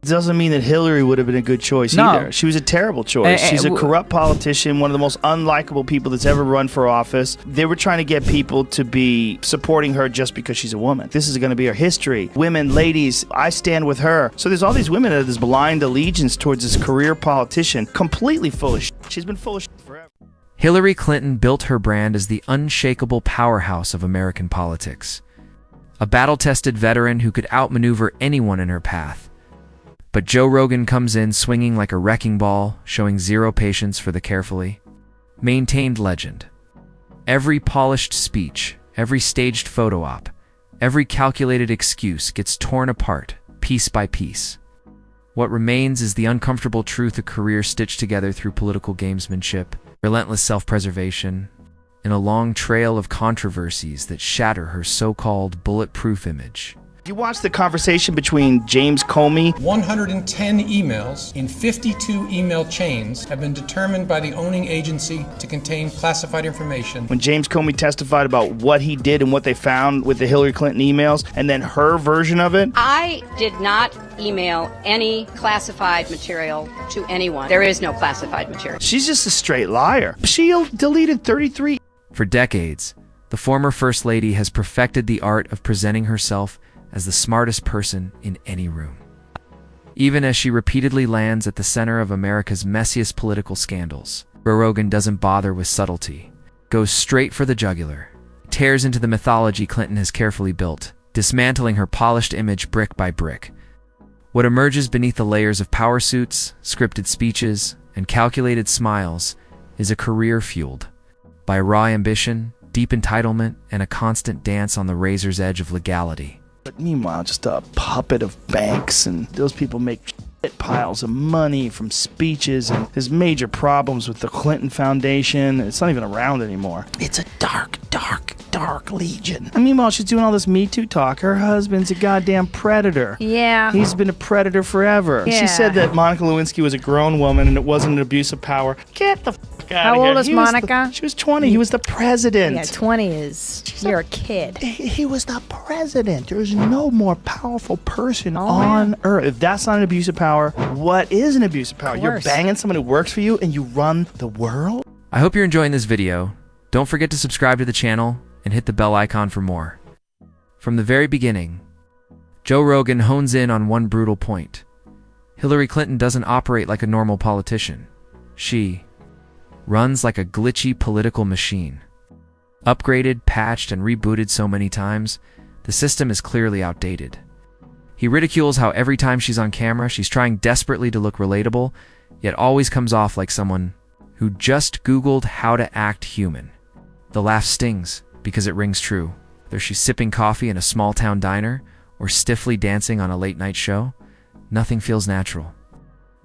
Doesn't mean that Hillary would have been a good choice either. She was a terrible choice. She's a corrupt politician, one of the most unlikable people that's ever run for office. They were trying to get people to be supporting her just because she's a woman. This is going to be her history. Women, ladies, I stand with her. So there's all these women that have this blind allegiance towards this career politician, completely full of shit. She's been full of shit forever. Hillary Clinton built her brand as the unshakable powerhouse of American politics. A battle-tested veteran who could outmaneuver anyone in her path. But Joe Rogan comes in swinging like a wrecking ball, showing zero patience for the carefully maintained legend. Every polished speech, every staged photo op, every calculated excuse gets torn apart, piece by piece. What remains is the uncomfortable truth of career stitched together through political gamesmanship, relentless self-preservation, and a long trail of controversies that shatter her so-called bulletproof image. You watch the conversation between James Comey. 110 emails in 52 email chains have been determined by the owning agency to contain classified information. When James Comey testified about what he did and what they found with the Hillary Clinton emails, and then her version of it. I did not email any classified material to anyone. There is no classified material. She's just a straight liar. She deleted 33. For decades, the former First Lady has perfected the art of presenting herself as the smartest person in any room. Even as she repeatedly lands at the center of America's messiest political scandals, Joe Rogan doesn't bother with subtlety, goes straight for the jugular, tears into the mythology Clinton has carefully built, dismantling her polished image brick by brick. What emerges beneath the layers of power suits, scripted speeches, and calculated smiles is a career fueled by raw ambition, deep entitlement, and a constant dance on the razor's edge of legality. But meanwhile, just a puppet of banks, and those people make shit piles of money from speeches, and there's major problems with the Clinton Foundation. It's not even around anymore. It's a dark, dark, dark legion. And meanwhile, she's doing all this Me Too talk. Her husband's a goddamn predator. Yeah. He's been a predator forever. Yeah. She said that Monica Lewinsky was a grown woman and it wasn't an abuse of power. Get the fuck out of here. How old is Monica? She was 20. He was the president. Yeah, 20 is... You're a kid. He was the president. There's no more powerful person on earth. If that's not an abuse of power, what is an abuse of power? You're banging someone who works for you and you run the world? I hope you're enjoying this video. Don't forget to subscribe to the channel and hit the bell icon for more. From the very beginning, Joe Rogan hones in on one brutal point. Hillary Clinton doesn't operate like a normal politician. She runs like a glitchy political machine. Upgraded, patched, and rebooted so many times, the system is clearly outdated. He ridicules how every time she's on camera, she's trying desperately to look relatable, yet always comes off like someone who just Googled how to act human. The laugh stings because it rings true. Whether she's sipping coffee in a small-town diner or stiffly dancing on a late-night show, nothing feels natural.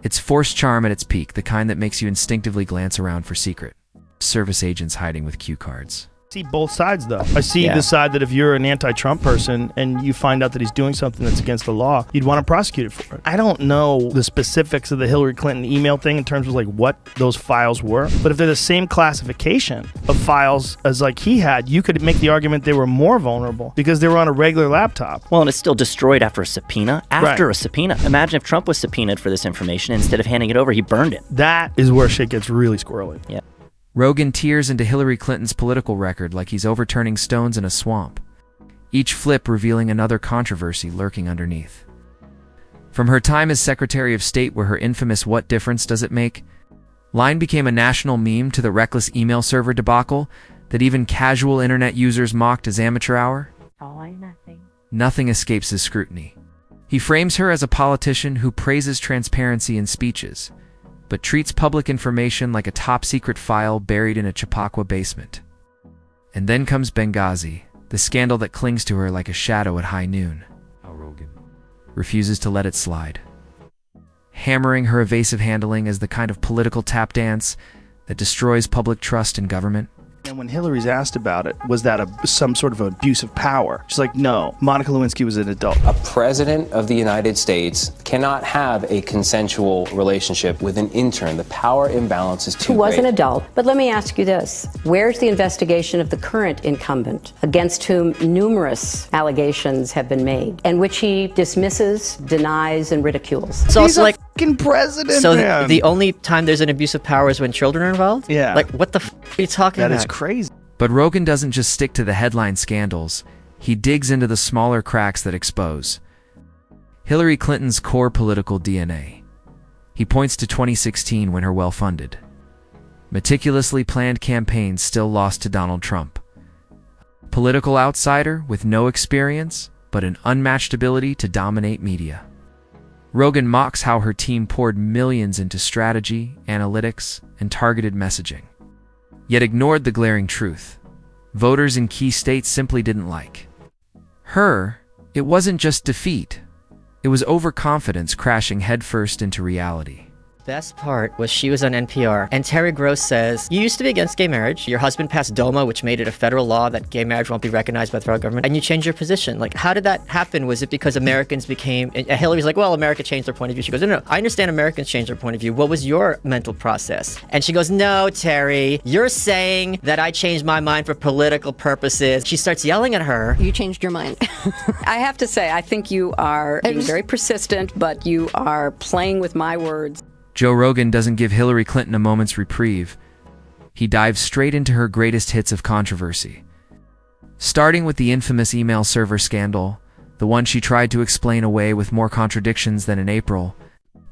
It's forced charm at its peak, the kind that makes you instinctively glance around for secret service agents hiding with cue cards. See both sides, though. I see the side that if you're an anti-Trump person and you find out that he's doing something that's against the law, you'd want to prosecute it for it. I don't know the specifics of the Hillary Clinton email thing in terms of like what those files were, but if they're the same classification of files as like he had, you could make the argument they were more vulnerable because they were on a regular laptop. Well, and it's still destroyed after a subpoena. A subpoena. Imagine if Trump was subpoenaed for this information, and instead of handing it over, he burned it. That is where shit gets really squirrely. Yeah. Rogan tears into Hillary Clinton's political record like he's overturning stones in a swamp, each flip revealing another controversy lurking underneath. From her time as Secretary of State, where her infamous "what difference does it make" line became a national meme, to the reckless email server debacle that even casual internet users mocked as amateur hour, All or nothing. Nothing escapes his scrutiny. He frames her as a politician who praises transparency in speeches, but treats public information like a top-secret file buried in a Chappaqua basement. And then comes Benghazi, the scandal that clings to her like a shadow at high noon. Rogan refuses to let it slide, hammering her evasive handling as the kind of political tap dance that destroys public trust in government. And when Hillary's asked about it, was that some sort of abuse of power? She's like, no, Monica Lewinsky was an adult. A president of the United States cannot have a consensual relationship with an intern. The power imbalance is too Who was great. an adult. But let me ask you this. Where's the investigation of the current incumbent, against whom numerous allegations have been made, and which he dismisses, denies, and ridicules? It's also like fucking president, so man. the only time there's an abuse of power is when children are involved? Yeah. Like, what the are you talking about? That is crazy. But Rogan doesn't just stick to the headline scandals. He digs into the smaller cracks that expose Hillary Clinton's core political DNA. He points to 2016 when her well-funded, meticulously planned campaign still lost to Donald Trump. Political outsider with no experience, but an unmatched ability to dominate media. Rogan mocks how her team poured millions into strategy, analytics, and targeted messaging, yet ignored the glaring truth voters in key states simply didn't like. Her, it wasn't just defeat. It was overconfidence crashing headfirst into reality. Best part was she was on NPR, and Terry Gross says, you used to be against gay marriage. Your husband passed DOMA, which made it a federal law that gay marriage won't be recognized by the federal government, and you changed your position. Like, how did that happen? Was it because Americans became... And Hillary's like, well, America changed their point of view. She goes, no, I understand Americans changed their point of view. What was your mental process? And she goes, no, Terry, you're saying that I changed my mind for political purposes. She starts yelling at her. You changed your mind. I have to say, I think you are being very persistent, but you are playing with my words. Joe Rogan doesn't give Hillary Clinton a moment's reprieve. He dives straight into her greatest hits of controversy. Starting with the infamous email server scandal, the one she tried to explain away with more contradictions than an April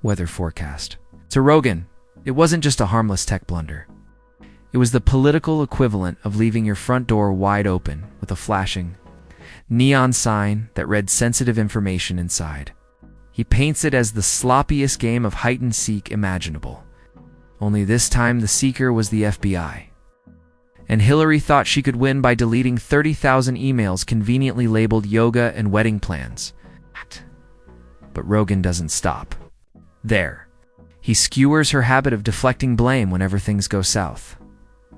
weather forecast. To Rogan, it wasn't just a harmless tech blunder. It was the political equivalent of leaving your front door wide open with a flashing neon sign that read sensitive information inside. He paints it as the sloppiest game of hide-and-seek imaginable. Only this time the seeker was the FBI. And Hillary thought she could win by deleting 30,000 emails conveniently labeled yoga and wedding plans. But Rogan doesn't stop there. He skewers her habit of deflecting blame whenever things go south,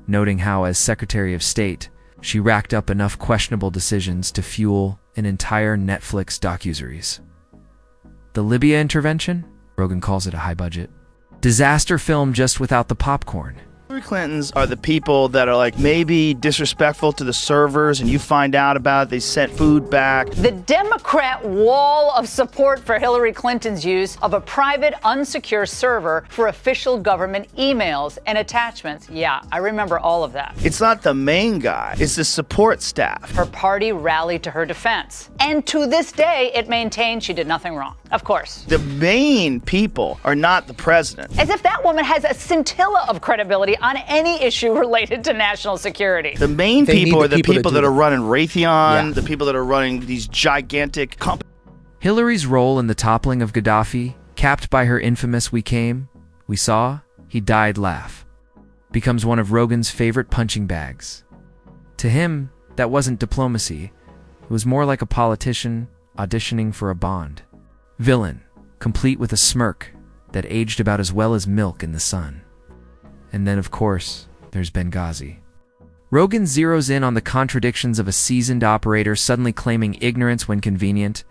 noting how, as Secretary of State, she racked up enough questionable decisions to fuel an entire Netflix docuseries. The Libya intervention? Rogan calls it a high-budget disaster film just without the popcorn. Hillary Clintons are the people that are like maybe disrespectful to the servers and you find out about it, they sent food back. The Democrat wall of support for Hillary Clinton's use of a private, unsecure server for official government emails and attachments. Yeah, I remember all of that. It's not the main guy, it's the support staff. Her party rallied to her defense. And to this day, it maintains she did nothing wrong. Of course. The main people are not the president. As if that woman has a scintilla of credibility on any issue related to national security. The main people are the people that are running Raytheon, the people that are running these gigantic companies. Hillary's role in the toppling of Gaddafi, capped by her infamous "we came, we saw, he died" laugh, becomes one of Rogan's favorite punching bags. To him, that wasn't diplomacy. It was more like a politician auditioning for a Bond villain, complete with a smirk that aged about as well as milk in the sun. And then, of course, there's Benghazi. Rogan zeroes in on the contradictions of a seasoned operator suddenly claiming ignorance when convenient,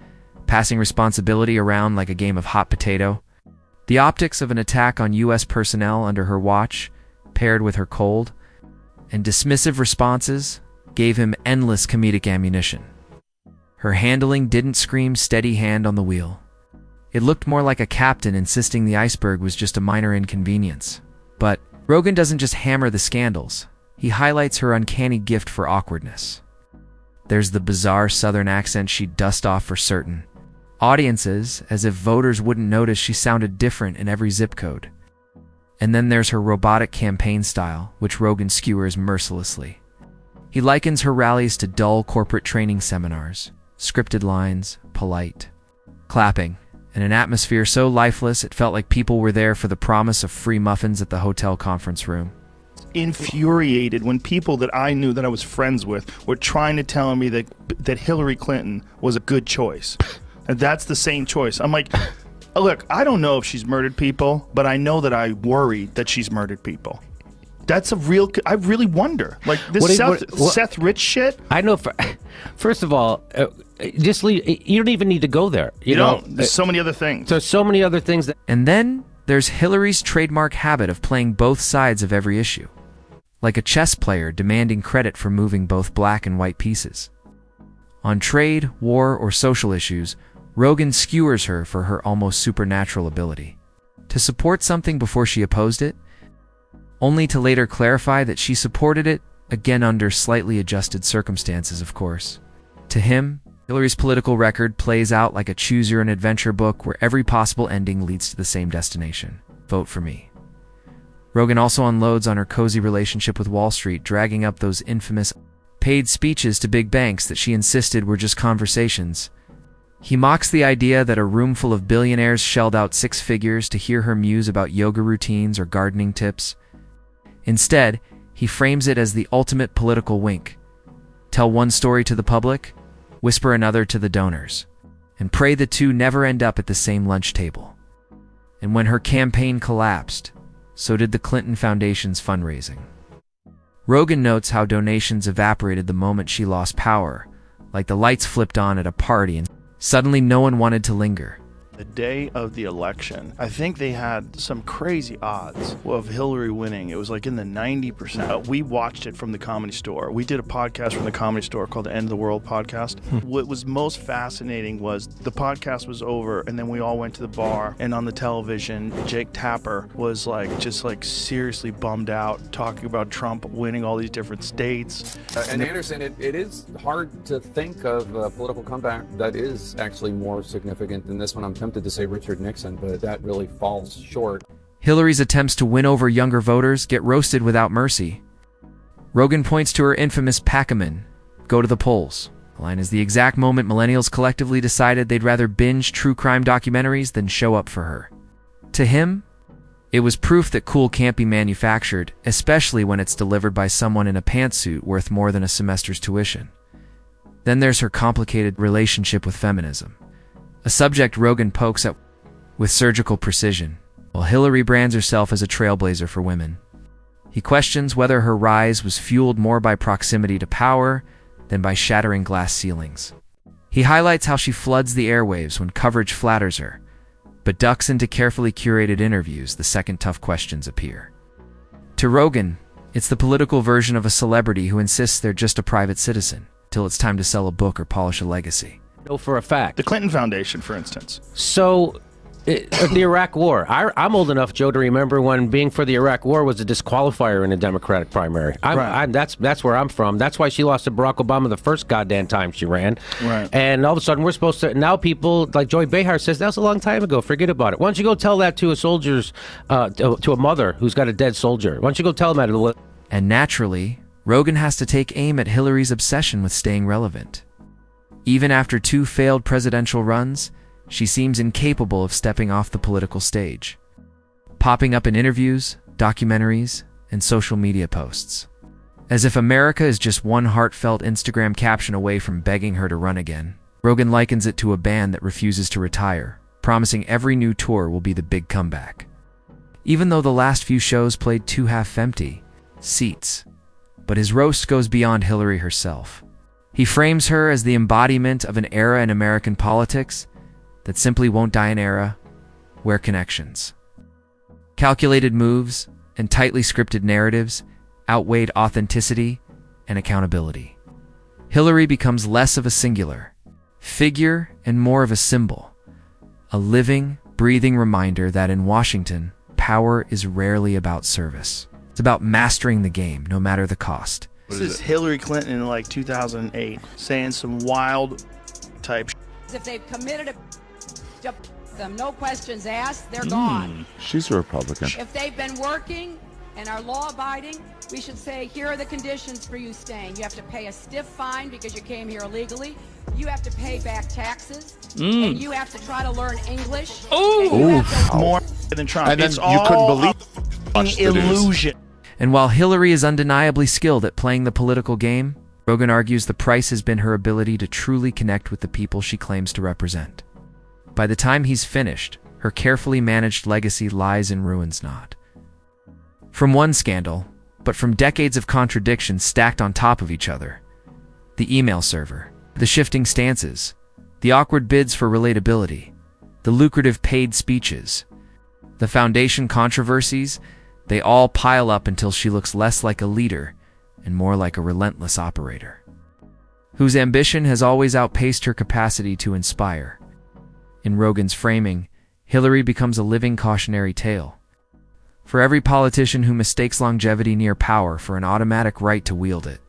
passing responsibility around like a game of hot potato. The optics of an attack on U.S. personnel under her watch, paired with her cold and dismissive responses, gave him endless comedic ammunition. Her handling didn't scream steady hand on the wheel. It looked more like a captain insisting the iceberg was just a minor inconvenience. But Rogan doesn't just hammer the scandals. He highlights her uncanny gift for awkwardness. There's the bizarre southern accent she'd dust off for certain. Audiences, as if voters wouldn't notice she sounded different in every zip code. And then there's her robotic campaign style, which Rogan skewers mercilessly. He likens her rallies to dull corporate training seminars, scripted lines, polite, clapping, and an atmosphere so lifeless it felt like people were there for the promise of free muffins at the hotel conference room. Infuriated when people that I knew that I was friends with were trying to tell me that Hillary Clinton was a good choice. And that's the same choice. I'm like, look, I don't know if she's murdered people, but I know that I worried that she's murdered people. That's a real. I really wonder. Like this Seth Rich shit. I know. First of all, just leave. You don't even need to go there. You know, there's so many other things. There's so many other things that. And then there's Hillary's trademark habit of playing both sides of every issue, like a chess player demanding credit for moving both black and white pieces. On trade, war, or social issues, Rogan skewers her for her almost supernatural ability to support something before she opposed it, only to later clarify that she supported it, again under slightly adjusted circumstances, of course. To him, Hillary's political record plays out like a choose-your-own-adventure book where every possible ending leads to the same destination. Vote for me. Rogan also unloads on her cozy relationship with Wall Street, dragging up those infamous paid speeches to big banks that she insisted were just conversations. He mocks the idea that a room full of billionaires shelled out 6 figures to hear her muse about yoga routines or gardening tips. Instead, he frames it as the ultimate political wink. Tell one story to the public, whisper another to the donors, and pray the two never end up at the same lunch table. And when her campaign collapsed, so did the Clinton Foundation's fundraising. Rogan notes how donations evaporated the moment she lost power, like the lights flipped on at a party and suddenly no one wanted to linger. The day of the election, I think they had some crazy odds of Hillary winning. It was like in the 90%. We watched it from the Comedy Store. We did a podcast from the Comedy Store called the End of the World podcast. What was most fascinating was the podcast was over and then we all went to the bar, and on the television, Jake Tapper was just seriously bummed out, talking about Trump winning all these different states. And Anderson, it is hard to think of a political comeback that is actually more significant than this one. I'm tempted to say Richard Nixon, but that really falls short. Hillary's attempts to win over younger voters get roasted without mercy. Rogan points to her infamous Packaman, go to the polls. The line is the exact moment millennials collectively decided they'd rather binge true crime documentaries than show up for her. To him, it was proof that cool can't be manufactured, especially when it's delivered by someone in a pantsuit worth more than a semester's tuition. Then there's her complicated relationship with feminism, a subject Rogan pokes at with surgical precision, while Hillary brands herself as a trailblazer for women. He questions whether her rise was fueled more by proximity to power than by shattering glass ceilings. He highlights how she floods the airwaves when coverage flatters her, but ducks into carefully curated interviews the second tough questions appear. To Rogan, it's the political version of a celebrity who insists they're just a private citizen, till it's time to sell a book or polish a legacy. Know for a fact. The Clinton Foundation, for instance. So, the Iraq War. I'm old enough, Joe, to remember when being for the Iraq War was a disqualifier in a Democratic primary. That's where I'm from. That's why she lost to Barack Obama the first goddamn time she ran. Right. And all of a sudden, we're supposed to. Now people like Joy Behar says that was a long time ago. Forget about it. Why don't you go tell that to a soldier's, to a mother who's got a dead soldier? Why don't you go tell them that? And naturally, Rogan has to take aim at Hillary's obsession with staying relevant. Even after 2 failed presidential runs, she seems incapable of stepping off the political stage, popping up in interviews, documentaries, and social media posts. As if America is just one heartfelt Instagram caption away from begging her to run again, Rogan likens it to a band that refuses to retire, promising every new tour will be the big comeback. Even though the last few shows played 2 half-empty seats, but his roast goes beyond Hillary herself. He frames her as the embodiment of an era in American politics that simply won't die an era where connections, calculated moves, and tightly scripted narratives outweighed authenticity and accountability. Hillary becomes less of a singular figure and more of a symbol, a living, breathing reminder that in Washington, power is rarely about service. It's about mastering the game, no matter the cost. This is Hillary Clinton in 2008 saying some wild type If they've committed them, no questions asked, they're gone. She's a Republican. If they've been working and are law-abiding, we should say, here are the conditions for you staying. You have to pay a stiff fine because you came here illegally. You have to pay back taxes. And you have to try to learn English. more than Trump. And then it's you all couldn't believe illusion. And while Hillary is undeniably skilled at playing the political game, Rogan argues the price has been her ability to truly connect with the people she claims to represent. By the time he's finished, her carefully managed legacy lies in ruins not from one scandal, but from decades of contradictions stacked on top of each other. The email server, the shifting stances, the awkward bids for relatability, the lucrative paid speeches, the foundation controversies, they all pile up until she looks less like a leader and more like a relentless operator, whose ambition has always outpaced her capacity to inspire. In Rogan's framing, Hillary becomes a living cautionary tale. For every politician who mistakes longevity near power for an automatic right to wield it,